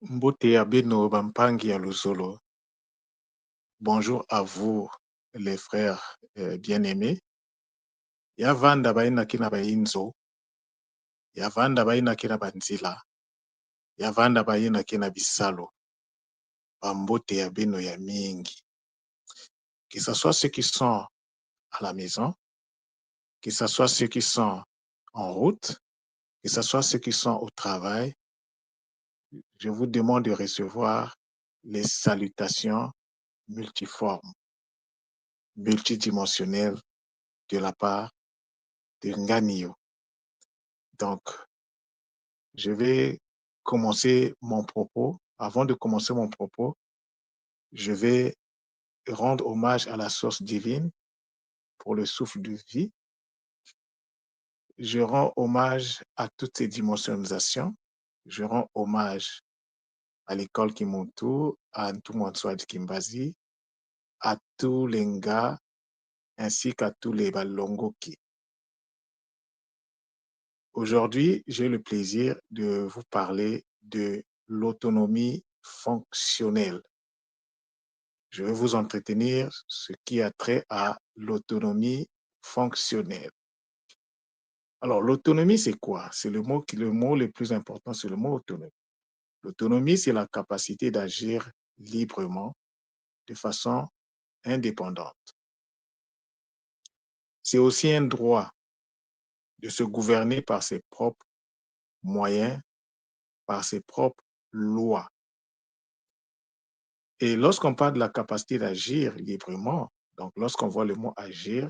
Mbote ya bino bampangi ya Luzolo. Bonjour à vous, les frères bien-aimés. Yavanda bainaki na bainzo, yavanda bainaki na banzila, yavanda bainaki na bisalo, bambote ya bino ya mingi. Que ce soit ceux qui sont à la maison, que ce soit ceux qui sont en route, que ce soit ceux qui sont au travail, je vous demande de recevoir les salutations multiformes, multidimensionnelles de la part de Nganio. Donc, je vais commencer mon propos. Avant de commencer mon propos, je vais rendre hommage à la source divine pour le souffle de vie. Je rends hommage à toutes ces dimensionisations. Je rends hommage à l'école Kimuntu, à Ntumanswad Kimbazi, à tous les Nga, ainsi qu'à tous les Balongoki. Aujourd'hui, j'ai le plaisir de vous parler de l'autonomie fonctionnelle. Je vais vous entretenir ce qui a trait à l'autonomie fonctionnelle. Alors, l'autonomie, c'est quoi? C'est le mot le plus important, c'est le mot autonomie. L'autonomie, c'est la capacité d'agir librement, de façon indépendante. C'est aussi un droit de se gouverner par ses propres moyens, par ses propres lois. Et lorsqu'on parle de la capacité d'agir librement, donc lorsqu'on voit le mot agir,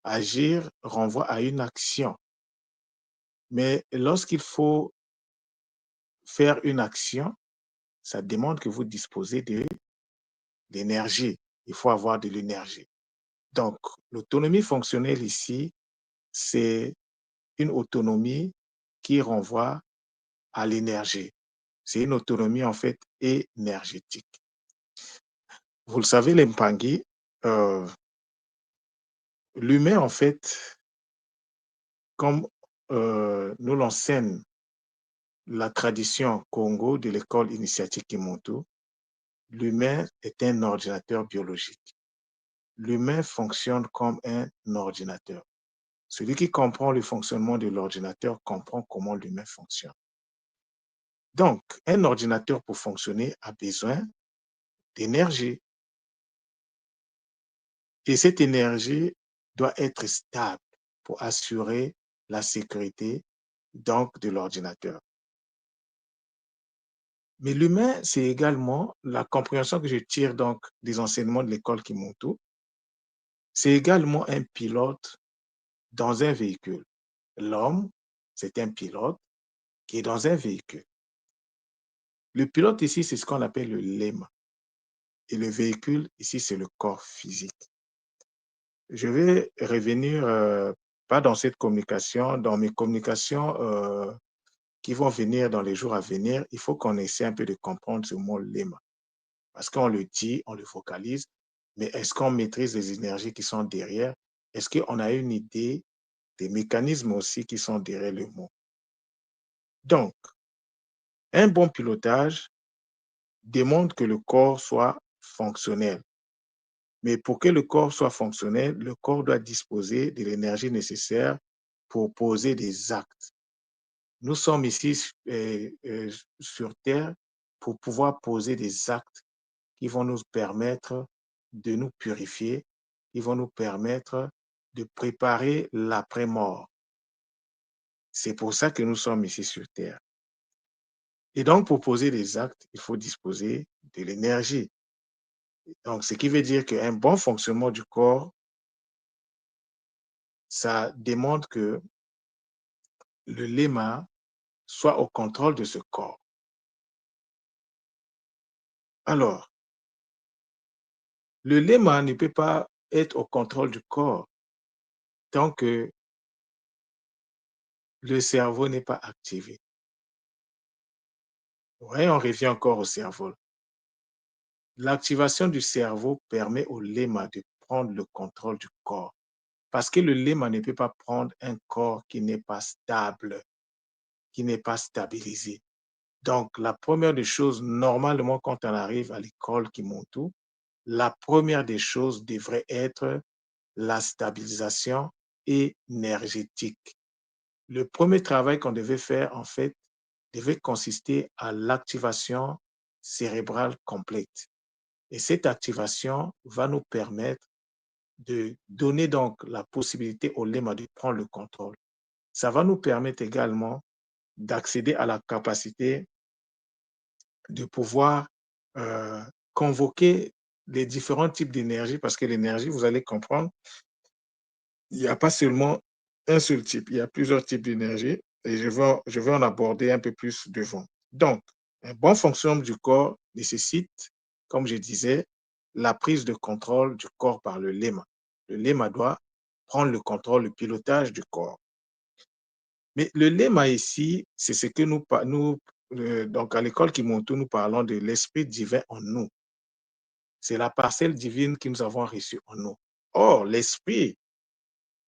agir renvoie à une action. Mais lorsqu'il faut faire une action, ça demande que vous disposez de l'énergie. Il faut avoir de l'énergie. Donc, l'autonomie fonctionnelle ici, c'est une autonomie qui renvoie à l'énergie. C'est une autonomie, en fait, énergétique. Vous le savez, les Mpangi, l'humain, en fait, comme nous l'enseigne la tradition Congo de l'école initiatique Kimuntu, l'humain est un ordinateur biologique. L'humain fonctionne comme un ordinateur. Celui qui comprend le fonctionnement de l'ordinateur comprend comment l'humain fonctionne. Donc, un ordinateur pour fonctionner a besoin d'énergie. Et cette énergie doit être stable pour assurer la sécurité donc de l'ordinateur. Mais l'humain, c'est également la compréhension que je tire donc des enseignements de l'école Kimuntu. C'est également un pilote dans un véhicule. L'homme, c'est un pilote qui est dans un véhicule. Le pilote ici, c'est ce qu'on appelle le lemme. Et le véhicule, ici, c'est le corps physique. Je vais revenir, pas dans cette communication, dans mes communications qui vont venir dans les jours à venir, il faut qu'on essaie un peu de comprendre ce mot lemme. Parce qu'on le dit, on le focalise, mais est-ce qu'on maîtrise les énergies qui sont derrière? Est-ce qu'on a une idée des mécanismes aussi qui sont derrière le mot? Donc, un bon pilotage demande que le corps soit fonctionnel. Mais pour que le corps soit fonctionnel, le corps doit disposer de l'énergie nécessaire pour poser des actes. Nous sommes ici sur Terre pour pouvoir poser des actes qui vont nous permettre de nous purifier, qui vont nous permettre de préparer l'après-mort. C'est pour ça que nous sommes ici sur Terre. Et donc, pour poser des actes, il faut disposer de l'énergie. Donc, ce qui veut dire qu'un bon fonctionnement du corps, ça demande que le lema soit au contrôle de ce corps. Alors, le lema ne peut pas être au contrôle du corps tant que le cerveau n'est pas activé. Ouais, on revient encore au cerveau. L'activation du cerveau permet au lema de prendre le contrôle du corps. Parce que le lema ne peut pas prendre un corps qui n'est pas stable, qui n'est pas stabilisé. Donc, la première des choses, normalement, quand on arrive à l'école Kimuntu, la première des choses devrait être la stabilisation énergétique. Le premier travail qu'on devait faire, en fait, devait consister à l'activation cérébrale complète. Et cette activation va nous permettre de donner donc la possibilité au lemme de prendre le contrôle. Ça va nous permettre également d'accéder à la capacité de pouvoir euh, convoquer les différents types d'énergie, parce que l'énergie, vous allez comprendre, il n'y a pas seulement un seul type, il y a plusieurs types d'énergie et je vais en aborder un peu plus devant. Donc, un bon fonctionnement du corps nécessite, comme je disais, la prise de contrôle du corps par le lema. Le lema doit prendre le contrôle, le pilotage du corps. Mais le lema ici, c'est ce que donc à l'école Kimonto, nous parlons de l'esprit divin en nous. C'est la parcelle divine que nous avons reçue en nous. Or, l'esprit,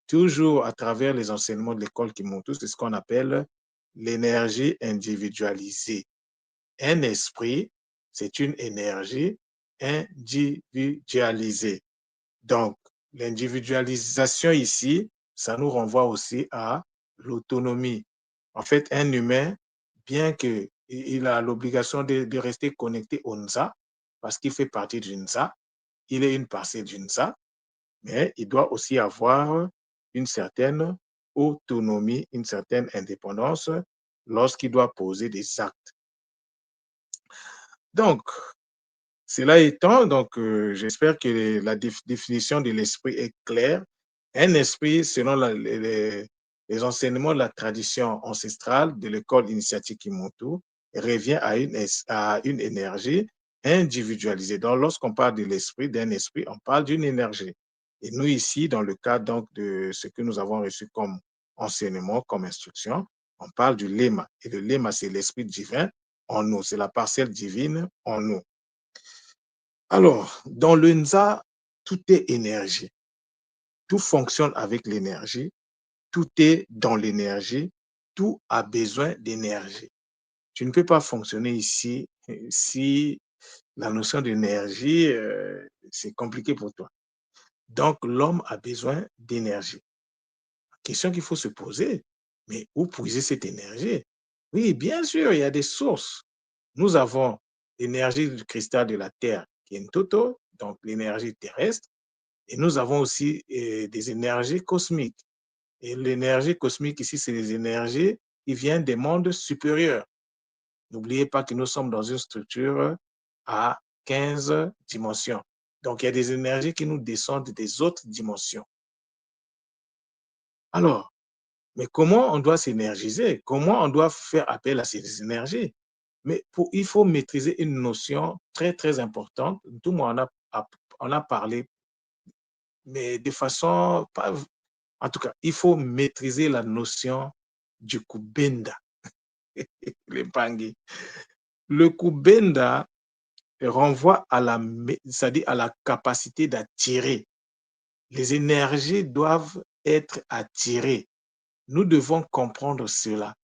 toujours à travers les enseignements de l'école Kimonto, c'est ce qu'on appelle l'énergie individualisée. Un esprit, c'est une énergie individualisée. Donc, l'individualisation ici, ça nous renvoie aussi à l'autonomie. En fait, un humain, bien qu'il a l'obligation de rester connecté au NSA, parce qu'il fait partie du NSA, il est une parcelle du NSA, mais il doit aussi avoir une certaine autonomie, une certaine indépendance lorsqu'il doit poser des actes. Donc, cela étant, donc, j'espère que la définition de l'esprit est claire. Un esprit, selon les enseignements de la tradition ancestrale de l'école initiatique Kimoto, revient à une énergie individualisée. Donc, lorsqu'on parle de l'esprit, d'un esprit, on parle d'une énergie. Et nous, ici, dans le cadre donc, de ce que nous avons reçu comme enseignement, comme instruction, on parle du lema. Et le lema, c'est l'esprit divin en nous, c'est la parcelle divine en nous. Alors, dans le NSA, tout est énergie. Tout fonctionne avec l'énergie. Tout est dans l'énergie. Tout a besoin d'énergie. Tu ne peux pas fonctionner ici si la notion d'énergie, c'est compliqué pour toi. Donc, l'homme a besoin d'énergie. La question qu'il faut se poser, mais où puiser cette énergie? Oui, bien sûr, il y a des sources. Nous avons l'énergie du cristal de la Terre, qui est une toto, donc l'énergie terrestre. Et nous avons aussi des énergies cosmiques. Et l'énergie cosmique ici, c'est des énergies qui viennent des mondes supérieurs. N'oubliez pas que nous sommes dans une structure à 15 dimensions. Donc, il y a des énergies qui nous descendent des autres dimensions. Alors, mais comment on doit s'énergiser? Comment on doit faire appel à ces énergies? Mais il faut maîtriser une notion très, très importante. Tout le monde en a parlé, mais de façon pas. En tout cas, il faut maîtriser la notion du kubenda, les Bangui. Le kubenda renvoie à c'est-à-dire à la capacité d'attirer. Les énergies doivent être attirées. Nous devons comprendre cela.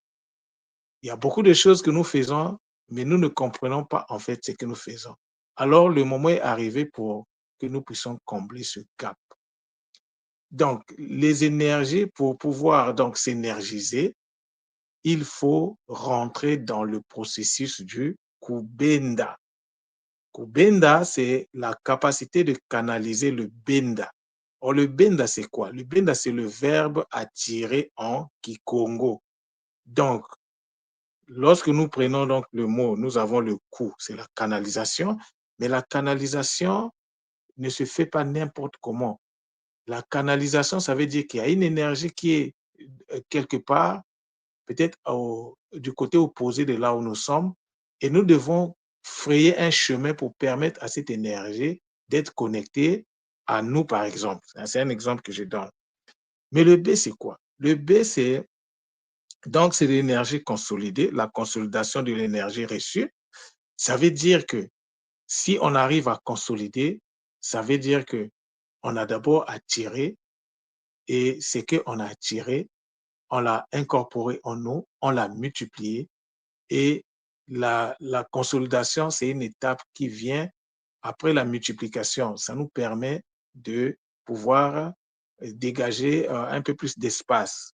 Il y a beaucoup de choses que nous faisons, mais nous ne comprenons pas en fait ce que nous faisons. Alors, le moment est arrivé pour que nous puissions combler ce gap. Donc, les énergies, pour pouvoir donc s'énergiser, il faut rentrer dans le processus du Kubenda. Kubenda, c'est la capacité de canaliser le Benda. Or, le Benda, c'est quoi? Le Benda, c'est le verbe attirer en Kikongo. Donc, lorsque nous prenons donc le mot, nous avons le coup, c'est la canalisation, mais la canalisation ne se fait pas n'importe comment. La canalisation, ça veut dire qu'il y a une énergie qui est quelque part peut-être du côté opposé de là où nous sommes, et nous devons frayer un chemin pour permettre à cette énergie d'être connectée à nous, par exemple. C'est un exemple que je donne. Mais le B, c'est quoi? Le B, c'est l'énergie consolidée, la consolidation de l'énergie reçue. Ça veut dire que si on arrive à consolider, ça veut dire que on a d'abord attiré, et ce qu'on a attiré, on l'a incorporé en nous, on l'a multiplié, et la consolidation, c'est une étape qui vient après la multiplication. Ça nous permet de pouvoir dégager un peu plus d'espace.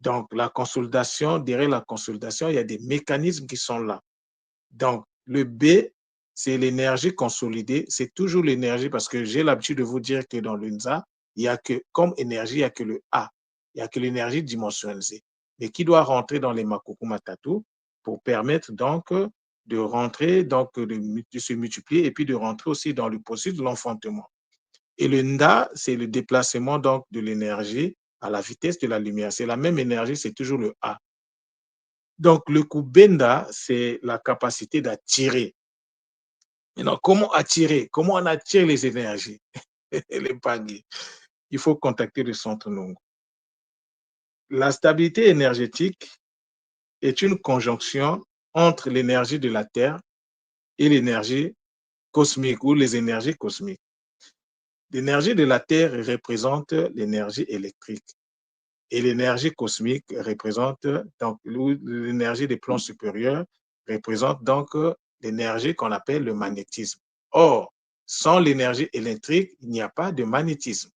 Donc, la consolidation, derrière la consolidation, il y a des mécanismes qui sont là. Donc, le B, c'est l'énergie consolidée. C'est toujours l'énergie parce que j'ai l'habitude de vous dire que dans l'UNZA, il y a que, comme énergie, il n'y a que le A. Il n'y a que l'énergie dimensionnalisée, mais qui doit rentrer dans les Makuku Matatu pour permettre donc de rentrer, donc de se multiplier et puis de rentrer aussi dans le processus de l'enfantement. Et le Nda, c'est le déplacement donc de l'énergie à la vitesse de la lumière. C'est la même énergie, c'est toujours le A. Donc, le Kubenda, c'est la capacité d'attirer. Maintenant, comment attirer? Comment on attire les énergies? Les pagaies. Il faut contacter le centre Nongo. La stabilité énergétique est une conjonction entre l'énergie de la Terre et l'énergie cosmique ou les énergies cosmiques. L'énergie de la Terre représente l'énergie électrique et l'énergie cosmique représente donc l'énergie des plans supérieurs représente donc l'énergie qu'on appelle le magnétisme. Or, sans l'énergie électrique, il n'y a pas de magnétisme.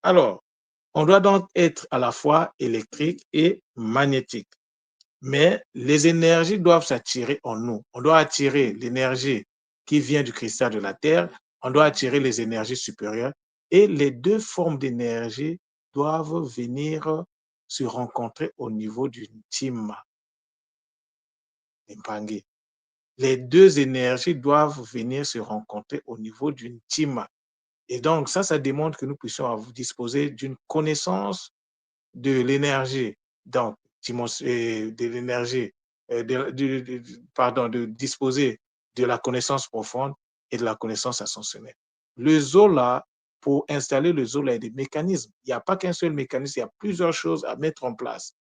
Alors, on doit donc être à la fois électrique et magnétique. Mais les énergies doivent s'attirer en nous. On doit attirer l'énergie qui vient du cristal de la Terre, on doit attirer les énergies supérieures et les deux formes d'énergie doivent venir se rencontrer au niveau d'une team. Les deux énergies doivent venir se rencontrer au niveau d'une team. Et donc, ça démontre que nous puissions disposer d'une connaissance de l'énergie, donc de l'énergie, pardon, de disposer de la connaissance profonde et de la connaissance ascensionnelle. Le Zola, pour installer le Zola, il y a des mécanismes. Il n'y a pas qu'un seul mécanisme, il y a plusieurs choses à mettre en place.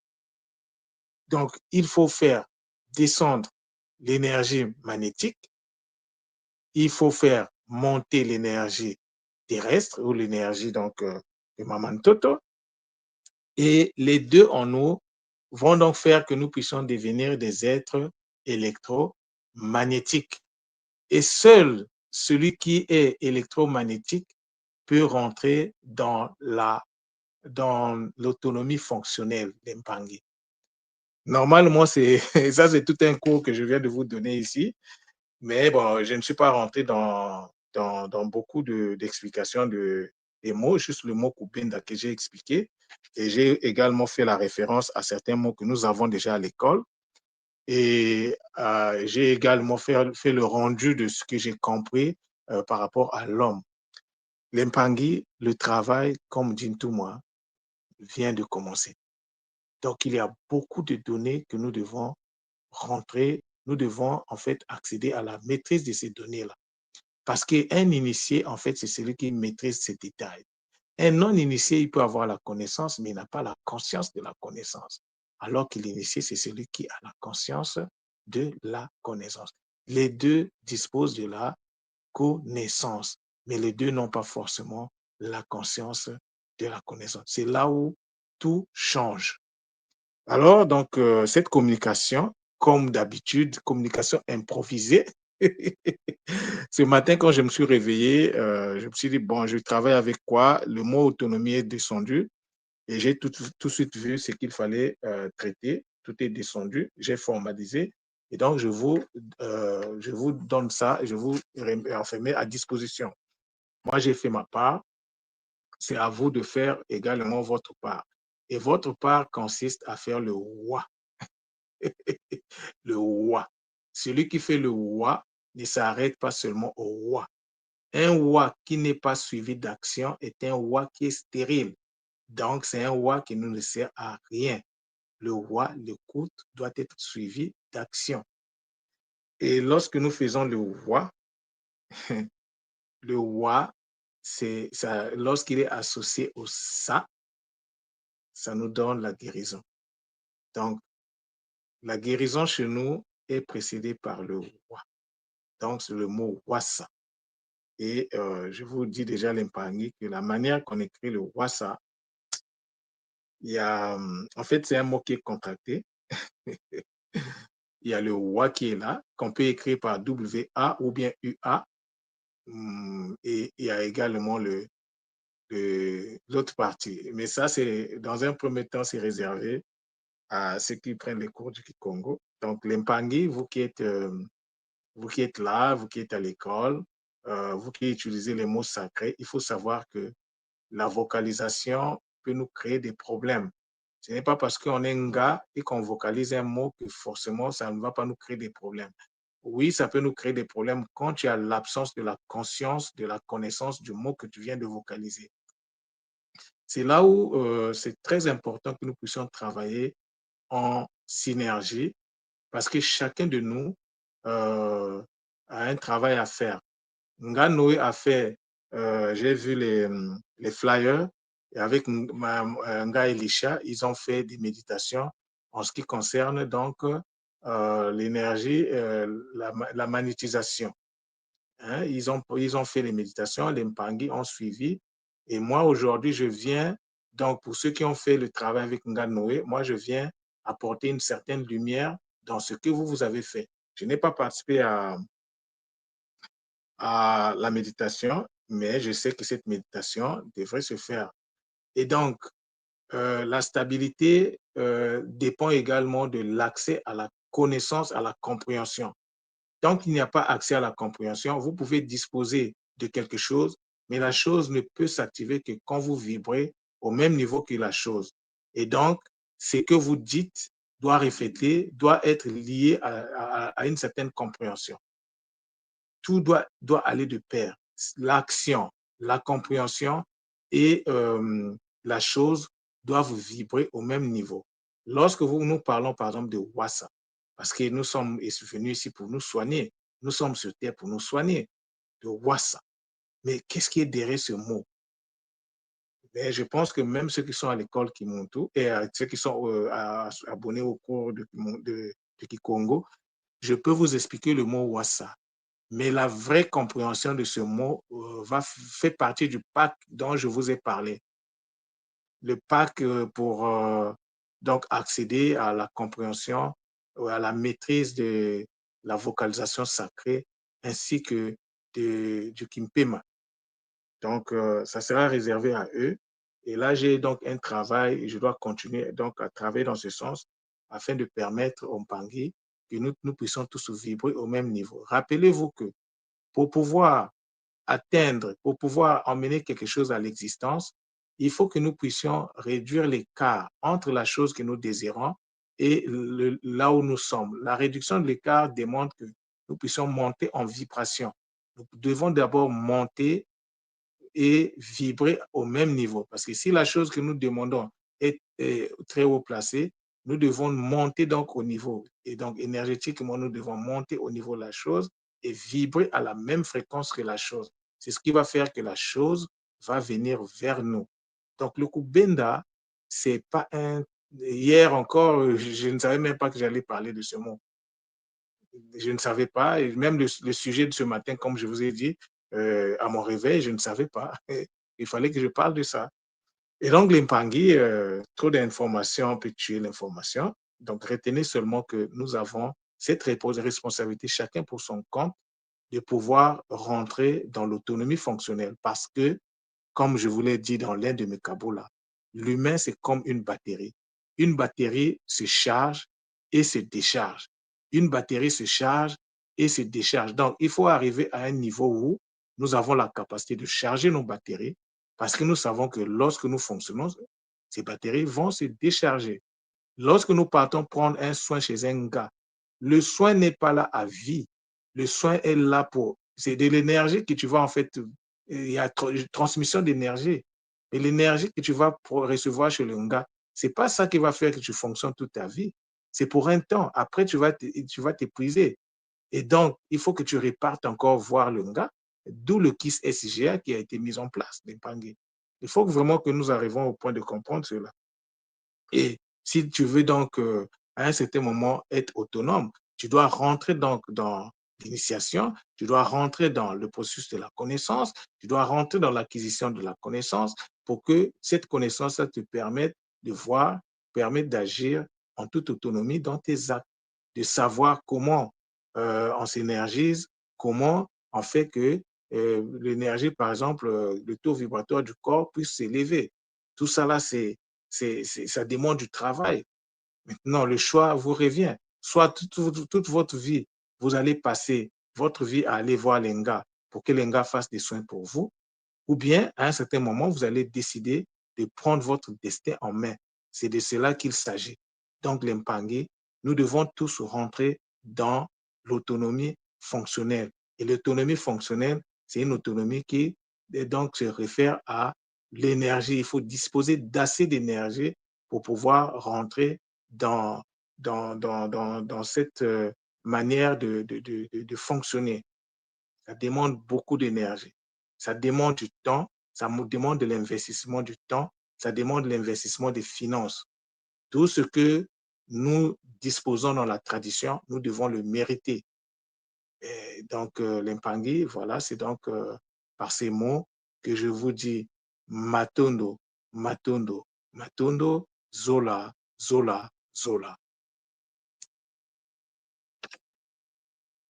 Donc, il faut faire descendre l'énergie magnétique, il faut faire monter l'énergie terrestre ou l'énergie donc de Mamantoto, et les deux en nous vont donc faire que nous puissions devenir des êtres électromagnétiques. Et seul celui qui est électromagnétique peut rentrer dans l'autonomie fonctionnelle d'Impangi. Normalement, ça, c'est tout un cours que je viens de vous donner ici. Mais bon, je ne suis pas rentré dans beaucoup d'explications des mots, juste le mot Kubenda que j'ai expliqué. Et j'ai également fait la référence à certains mots que nous avons déjà à l'école. Et j'ai également fait le rendu de ce que j'ai compris par rapport à l'homme. L'Impangi, le travail, comme dit tout moi, vient de commencer. Donc, il y a beaucoup de données que nous devons rentrer. Nous devons en fait accéder à la maîtrise de ces données-là. Parce qu'un initié, en fait, c'est celui qui maîtrise ces détails. Un non-initié, il peut avoir la connaissance, mais il n'a pas la conscience de la connaissance. Alors que l'initié, c'est celui qui a la conscience de la connaissance. Les deux disposent de la connaissance, mais les deux n'ont pas forcément la conscience de la connaissance. C'est là où tout change. Alors, donc, cette communication, comme d'habitude, communication improvisée. Ce matin, quand je me suis réveillé, je me suis dit, bon, je travaille avec quoi? Le mot autonomie est descendu et j'ai tout de suite vu ce qu'il fallait traiter. Tout est descendu, j'ai formalisé et donc je vous donne ça et je vous mets à disposition. Moi, j'ai fait ma part, c'est à vous de faire également votre part. Et votre part consiste à faire le wa. Le wa. Celui qui fait le wa ne s'arrête pas seulement au wa. Un wa qui n'est pas suivi d'action est un wa qui est stérile. Donc, c'est un wa qui ne sert à rien. Le wa, l'écoute, doit être suivi d'action. Et lorsque nous faisons le wa, lorsqu'il est associé au ça nous donne la guérison. Donc, la guérison chez nous est précédée par le wa. Donc, c'est le mot wasa. Et je vous dis déjà, l'Impangi, que la manière qu'on écrit le wasa, il y a, en fait, c'est un mot qui est contracté. il y a le wa qui est là, qu'on peut écrire par W-A ou bien U-A. Et il y a également l'autre partie. Mais ça, c'est dans un premier temps, c'est réservé à ceux qui prennent les cours du Kikongo. Donc, l'Impangi, vous qui êtes là, vous qui êtes à l'école, vous qui utilisez les mots sacrés, il faut savoir que la vocalisation peut nous créer des problèmes. Ce n'est pas parce qu'on est Nga et qu'on vocalise un mot que forcément ça ne va pas nous créer des problèmes. Oui, ça peut nous créer des problèmes quand tu as l'absence de la conscience, de la connaissance du mot que tu viens de vocaliser. C'est là où c'est très important que nous puissions travailler en synergie parce que chacun de nous a un travail à faire. Nga Noé a fait, j'ai vu les flyers, et avec Nga Elisha, ils ont fait des méditations en ce qui concerne donc l'énergie, la magnétisation. Hein, ils ont fait les méditations, les Mpangi ont suivi. Et moi, aujourd'hui, je viens, donc pour ceux qui ont fait le travail avec Nga Noé, moi, je viens apporter une certaine lumière dans ce que vous avez fait. Je n'ai pas participé à la méditation, mais je sais que cette méditation devrait se faire. Et donc, la stabilité dépend également de l'accès à la connaissance, à la compréhension. Tant qu'il n'y a pas accès à la compréhension, vous pouvez disposer de quelque chose, mais la chose ne peut s'activer que quand vous vibrez au même niveau que la chose. Et donc, ce que vous dites doit refléter, doit être lié à une certaine compréhension. Tout doit aller de pair. L'action, la compréhension et la chose doivent vibrer au même niveau. Lorsque nous parlons par exemple de Wassa, parce que nous sommes venus ici pour nous soigner, nous sommes sur Terre pour nous soigner, de Wassa. Mais qu'est-ce qui est derrière ce mot? Mais je pense que même ceux qui sont à l'école Kimuntu et ceux qui sont abonnés au cours de Kikongo, je peux vous expliquer le mot Wassa. Mais la vraie compréhension de ce mot fait partie du pack dont je vous ai parlé. Le pack pour donc accéder à la compréhension, à la maîtrise de la vocalisation sacrée ainsi que du Kimpema. Donc, ça sera réservé à eux. Et là, j'ai donc un travail et je dois continuer donc à travailler dans ce sens afin de permettre aux Mpangi que nous puissions tous vibrer au même niveau. Rappelez-vous que pour pouvoir atteindre, pour pouvoir emmener quelque chose à l'existence, il faut que nous puissions réduire l'écart entre la chose que nous désirons et là où nous sommes. La réduction de l'écart démontre que nous puissions monter en vibration. Nous devons d'abord monter et vibrer au même niveau. Parce que si la chose que nous demandons est très haut placée, nous devons monter donc au niveau. Et donc, énergétiquement, nous devons monter au niveau de la chose et vibrer à la même fréquence que la chose. C'est ce qui va faire que la chose va venir vers nous. Donc, le Kubenda, c'est pas un... Hier encore, je ne savais même pas que j'allais parler de ce mot. Je ne savais pas, et même le sujet de ce matin, comme je vous ai dit, à mon réveil, je ne savais pas. Il fallait que je parle de ça. Et donc, l'Impangui, trop d'informations peut tuer l'information. Donc, retenez seulement que nous avons cette responsabilité, chacun pour son compte, de pouvoir rentrer dans l'autonomie fonctionnelle. Parce que, comme je vous l'ai dit dans l'un de mes kabolas, l'humain, c'est comme une batterie. Une batterie se charge et se décharge. Une batterie se charge et se décharge. Donc, il faut arriver à un niveau où nous avons la capacité de charger nos batteries parce que nous savons que lorsque nous fonctionnons, ces batteries vont se décharger. Lorsque nous partons prendre un soin chez un gars, le soin n'est pas là à vie. Le soin est là pour... C'est de l'énergie que tu vas en fait... Il y a transmission d'énergie. Et l'énergie que tu vas recevoir chez le gars, c'est pas ça qui va faire que tu fonctionnes toute ta vie. C'est pour un temps. Après, tu vas t'épuiser. Et donc, il faut que tu repartes encore voir le gars, d'où le KISS SGA qui a été mis en place, Il faut vraiment que nous arrivions au point de comprendre cela. Et si tu veux donc, à un certain moment, être autonome, tu dois rentrer donc dans l'initiation, tu dois rentrer dans le processus de la connaissance, tu dois rentrer dans l'acquisition de la connaissance pour que cette connaissance te permette de voir, permette d'agir en toute autonomie dans tes actes. de savoir comment on s'énergise, comment on fait que l'énergie, par exemple, le taux vibratoire du corps puisse s'élever. Tout ça là, ça demande du travail. Maintenant, le choix vous revient. Soit toute votre vie, vous allez passer votre vie à aller voir l'ENGA pour que l'ENGA fasse des soins pour vous, ou bien, à un certain moment, vous allez décider de prendre votre destin en main. C'est de cela qu'il s'agit. Donc, l'Empangé, nous devons tous rentrer dans l'autonomie fonctionnelle. Et l'autonomie fonctionnelle, c'est une autonomie qui donc se réfère à l'énergie. Il faut disposer d'assez d'énergie pour pouvoir rentrer dans, dans cette manière de fonctionner. Ça demande beaucoup d'énergie. Ça demande du temps, ça demande de l'investissement du temps, ça demande l'investissement des finances. Tout ce que nous disposons dans la tradition, nous devons le mériter. Et donc, l'Impangui, voilà, c'est donc par ces mots que je vous dis Matondo, Matondo, Matondo, Zola, Zola, Zola.